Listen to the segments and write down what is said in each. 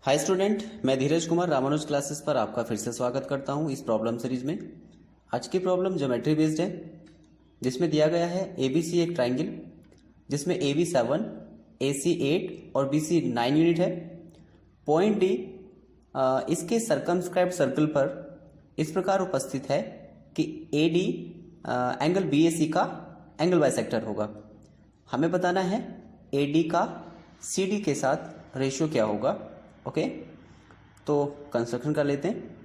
Hi student, मैं धीरज Kumar Ramanuj classes पर आपका फिर से स्वागत करता हूं इस प्रॉब्लम सीरीज में। आज की प्रॉब्लम ज्योमेट्री बेस्ड है, जिसमें दिया गया है ABC एक ट्राइंगल जिसमें AB 7, AC 8 और BC 9 यूनिट है। पॉइंट D इसके सर्कमस्क्राइब्ड सर्कल पर इस प्रकार उपस्थित है कि AD एंगल BAC का एंगल बाइसेक्टर होगा। हमें बताना है AD का CD के साथ रेशियो क्या होगा। ओके, तो कंस्ट्रक्शन कर लेते हैं।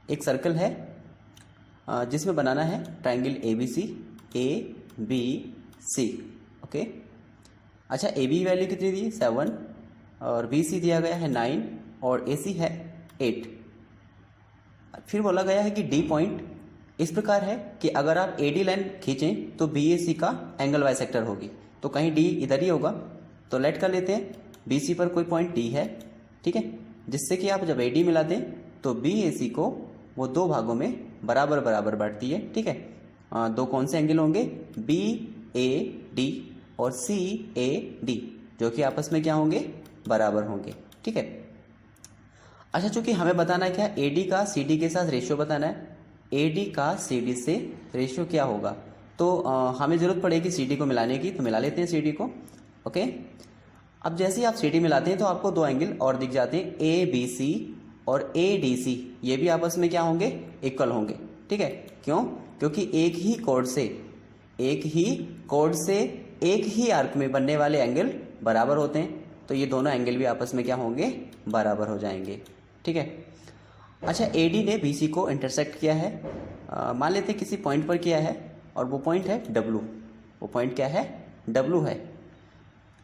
एक सर्कल है जिसमें बनाना है ट्राइंगल ABC ABC। ओके, अच्छा, AB वैल्यू कितनी दी? 7 और BC दिया गया है 9 और AC है 8। फिर बोला गया है कि D पॉइंट इस प्रकार है कि अगर आप AD लाइन खींचें तो BAC का एंगल बाइसेक्टर होगी, तो कहीं D इधर ही होगा। तो लेट कर लेते हैं BC पर कोई पॉइंट D है, ठीक है, जिससे कि आप जब AD मिला दें तो BAC को वो दो भागों में बराबर बराबर बांटती है, ठीक है। दो कौन से एंगल होंगे? BAD और CAD, जो कि आपस में क्या होंगे? बराबर होंगे, ठीक है। अच्छा, चूंकि हमें बताना है क्या, AD का CD के साथ रेशियो बताना है। AD का CD से रेशियो क्या होगा, तो हमें जरूरत पड़ेगी CD को मिलाने की, तो मिला लेते हैं CD को। ओके, अब जैसे ही आप CD मिलाते हैं तो आपको दो एंगल और दिख जाते हैं, ABC और ADC। ये भी आपस में क्या होंगे? इक्वल होंगे, ठीक है। क्यों? क्योंकि एक ही कोण से एक ही आर्क में बनने वाले एंगल बराबर होते हैं, तो ये दोनों एंगल भी आपस में क्या होंगे? बराबर हो जाएंगे, ठीक है। अच्छा, AD ने BC को इंटरसेक्ट किया है, मान लेते हैं किसी पॉइंट पर किया है, और वो पॉइंट है W। वो पॉइंट क्या है? W है।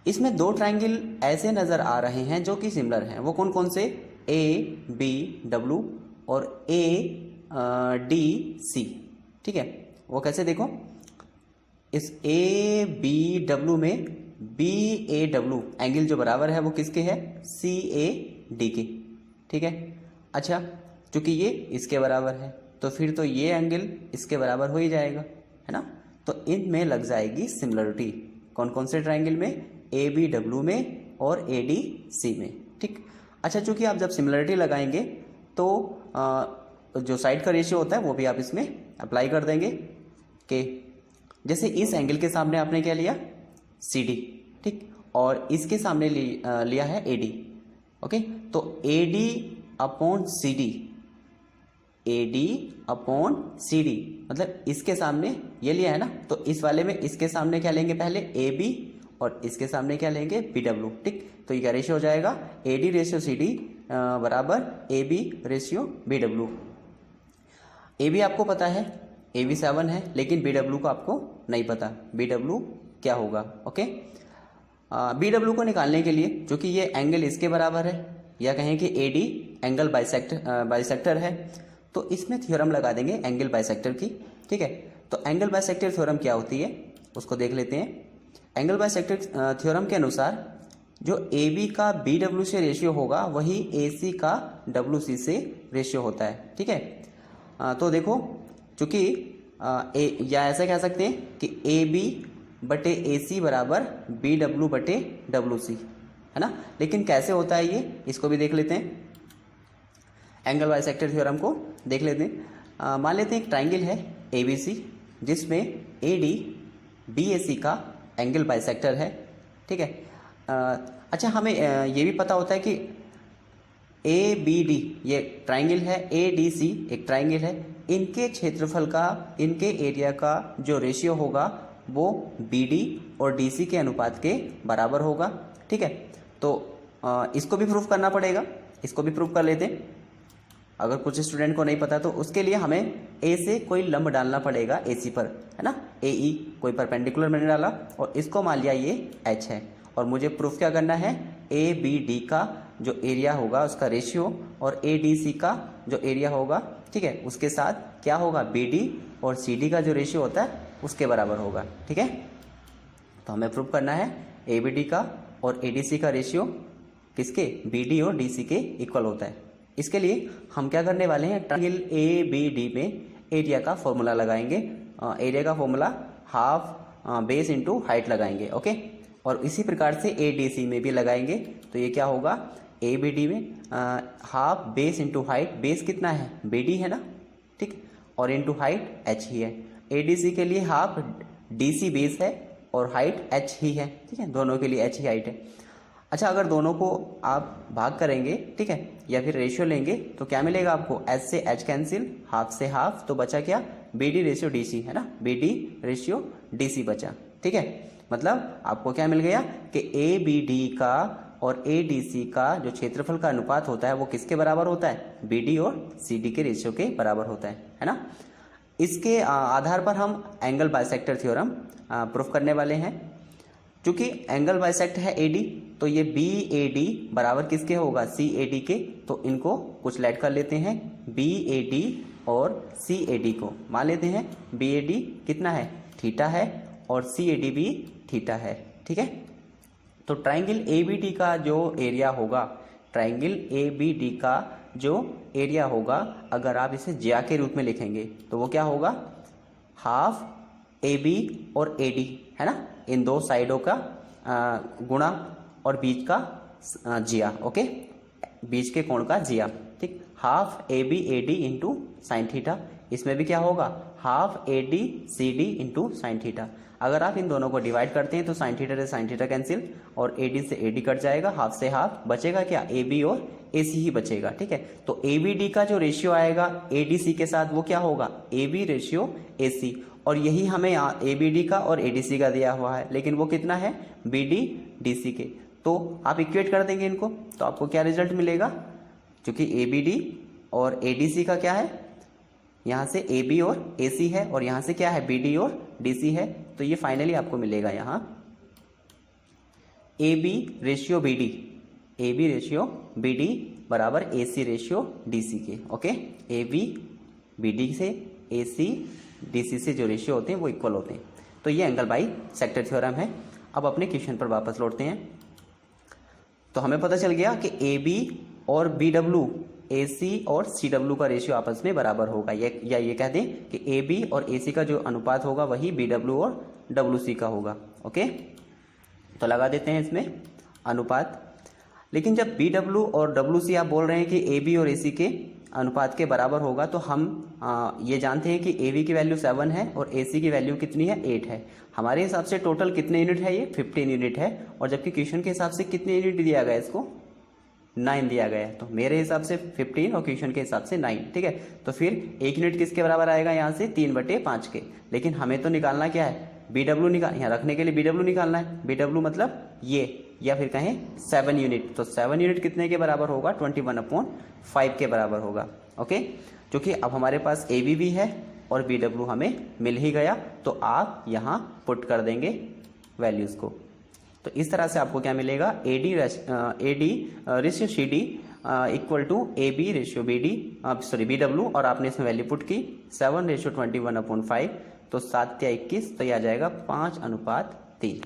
इसमें दो ट्राइंगल ऐसे नजर आ रहे हैं जो कि सिमिलर हैं। वो कौन कौन से? ABW और ADC, ठीक है। वो कैसे? देखो, इस ABW में BAW एंगल जो बराबर है वो किसके है? CAD के, ठीक है। अच्छा, चूंकि ये इसके बराबर है तो फिर तो ये एंगल इसके बराबर हो ही जाएगा, है ना। तो इनमें लग जाएगी सिमिलरिटी। कौन कौन से ट्राइंगल में? ABW में और ADC में, ठीक। अच्छा, चूंकि आप जब सिमिलरिटी लगाएंगे तो जो साइड का रेशियो होता है वो भी आप इसमें अप्लाई कर देंगे कि जैसे इस एंगल के सामने आपने क्या लिया? CD, ठीक, और इसके सामने लिया है AD। ओके, तो AD अपॉन CD मतलब इसके सामने ये लिया है ना, तो इस वाले में इसके सामने क्या लेंगे? पहले AB और इसके सामने क्या लेंगे? BW, ठीक। तो ये क्या रेशियो हो जाएगा? AD रेशियो CD बराबर AB रेशियो BW। AB आपको पता है, AB 7 है, लेकिन BW को आपको नहीं पता। BW क्या होगा? ओके, BW को निकालने के लिए, चूंकि ये एंगल इसके बराबर है, या कहें कि AD एंगल बाइसेक्टर है, तो इसमें थ्योरम लगा देंगे एंगल बाइसेक्टर की, ठीक है। तो एंगल बाइसेक्टर थ्योरम क्या होती है उसको देख लेते हैं। एंगल बाइसेक्टर थ्योरम के अनुसार जो AB का BW से रेशियो होगा वही AC का WC से रेशियो होता है, ठीक है। तो देखो, चूंकि या ऐसा कह सकते हैं कि AB बटे AC बराबर BW बटे WC, है ना। लेकिन कैसे होता है ये, इसको भी देख लेते हैं। एंगल बाइसेक्टर थ्योरम को देख लेते हैं। मान लेते हैं एक ट्राइंगल है ABC जिसमें AD BAC का एंगल बाइसेक्टर है, ठीक है। अच्छा, हमें ये भी पता होता है कि ABD ये ट्राइंगल है, ADC एक ट्राइंगल है, इनके क्षेत्रफल का, इनके एरिया का जो रेशियो होगा वो BD और DC के अनुपात के बराबर होगा, ठीक है। तो इसको भी प्रूफ करना पड़ेगा, इसको भी प्रूफ कर लेते हैं। अगर कुछ स्टूडेंट को नहीं पता तो उसके लिए हमें A से कोई लंब डालना पड़ेगा AC पर, है ना। AE कोई परपेंडिकुलर मैंने डाला और इसको मान लिया ये H है, और मुझे प्रूफ क्या करना है? ABD का जो एरिया होगा उसका रेशियो और ADC का जो एरिया होगा, ठीक है, उसके साथ क्या होगा? BD और CD का जो रेशियो होता है उसके बराबर होगा, ठीक है। तो हमें प्रूफ करना है ABD का और ADC का रेशियो किसके? BD और DC के इक्वल होता है। इसके लिए हम क्या करने वाले हैं? ट्रायंगल ABD में एरिया का फॉर्मूला लगाएंगे। एरिया का formula half base into height लगाएंगे, ओके। और इसी प्रकार से ADC में भी लगाएंगे तो ये क्या होगा, ABD में half base into height, base कितना है BD है ना, ठीक, और इंटू हाइट H ही है। ADC के लिए हाफ DC बेस है और हाइट H ही है, ठीक है, दोनों के लिए H ही हाइट है। अच्छा, अगर दोनों को आप भाग करेंगे, ठीक है, या फिर रेशियो लेंगे तो क्या मिलेगा आपको, H से H कैंसिल, हाफ से हाफ, तो बचा क्या, BD रेशियो DC है ना, BD रेशियो DC बचा, ठीक है। मतलब आपको क्या मिल गया कि ABD का और ADC का जो क्षेत्रफल का अनुपात होता है वो किसके बराबर होता है, BD और CD के रेशियो के बराबर होता है ना। इसके आधार पर हम एंगल बाइसेक्टर थ्योरम प्रूफ करने वाले हैं। चूंकि एंगल बाइसेक्ट है AD, तो ये BAD बराबर किसके होगा, CAD के, तो इनको कुछ लेट कर लेते हैं, BAD और CAD को मान लेते हैं। BAD कितना है, थीटा है, और CAD भी थीटा है, ठीक है। तो ट्राइंगल ABD का जो एरिया होगा, ट्राइंगल ABD का जो एरिया होगा, अगर आप इसे ज्या के रूप में लिखेंगे तो वो क्या होगा, हाफ AB और AD है ना, इन दो साइडों का गुणा और बीच का जिया, ओके, बीच के कोण का जिया, ठीक, half AB AD into sine theta. इसमें भी क्या होगा, half AD CD into sine theta. अगर आप इन दोनों को डिवाइड करते हैं तो साइन थीटा से साइन थीटा कैंसिल और AD से AD कट जाएगा, हाफ से हाफ बचेगा क्या, AB और AC ही बचेगा, ठीक है। तो ABD का जो रेशियो आएगा ADC के साथ वो क्या होगा, AB रेशियो AC, और यही हमें यहाँ ABD का और ADC का दिया हुआ है, लेकिन वो कितना है, BD DC के। तो आप इक्वेट कर देंगे इनको तो आपको क्या रिजल्ट मिलेगा, क्योंकि ABD और ADC का क्या है, यहाँ से AB और AC है और यहाँ से क्या है, BD और DC है, तो ये फाइनली आपको मिलेगा यहाँ AB ratio BD, AB ratio BD बराबर AC रेशियो DC के, ओके। AB BD से AC DC से जो रेशियो होते हैं वो इक्वल होते हैं। तो ये एंगल बाई सेक्टर थ्योरम है। अब अपने क्वेश्चन पर वापस लौटते हैं। तो हमें पता चल गया कि AB और BW, AC और CW का रेशियो आपस में बराबर होगा, या ये कह दें कि AB और AC का जो अनुपात होगा वही BW और WC का होगा, ओके। तो लगा देते हैं इसमें अनुपात। लेकिन जब BW और WC आप बोल रहे हैं कि AB और AC के अनुपात के बराबर होगा, तो हम ये जानते हैं कि AB की वैल्यू 7 है और AC की वैल्यू कितनी है, 8 है। हमारे हिसाब से टोटल कितने यूनिट है, ये 15 यूनिट है, और जबकि क्वेश्चन के हिसाब से कितने यूनिट दिया गया, इसको 9 दिया गया है। तो मेरे हिसाब से 15 और क्वेश्चन के हिसाब से 9, ठीक है। तो फिर एक यूनिट किसके बराबर आएगा, यहाँ से 3/5 के। लेकिन हमें तो निकालना क्या है, BW यहाँ रखने के लिए BW निकालना है। BW मतलब ये, या फिर कहें 7 यूनिट। तो 7 यूनिट कितने के बराबर होगा, 21/5 के बराबर होगा, ओके। क्योंकि अब हमारे पास AB भी है और BW हमें मिल ही गया, तो आप यहाँ पुट कर देंगे वैल्यूज़ को। तो इस तरह से आपको क्या मिलेगा, AD ratio CD equal to AB ratio BW, और आपने इसमें वैल्यू पुट की 7 रेशियो 21/5, तो 7 या 21, तो यह आ जाएगा 5:3।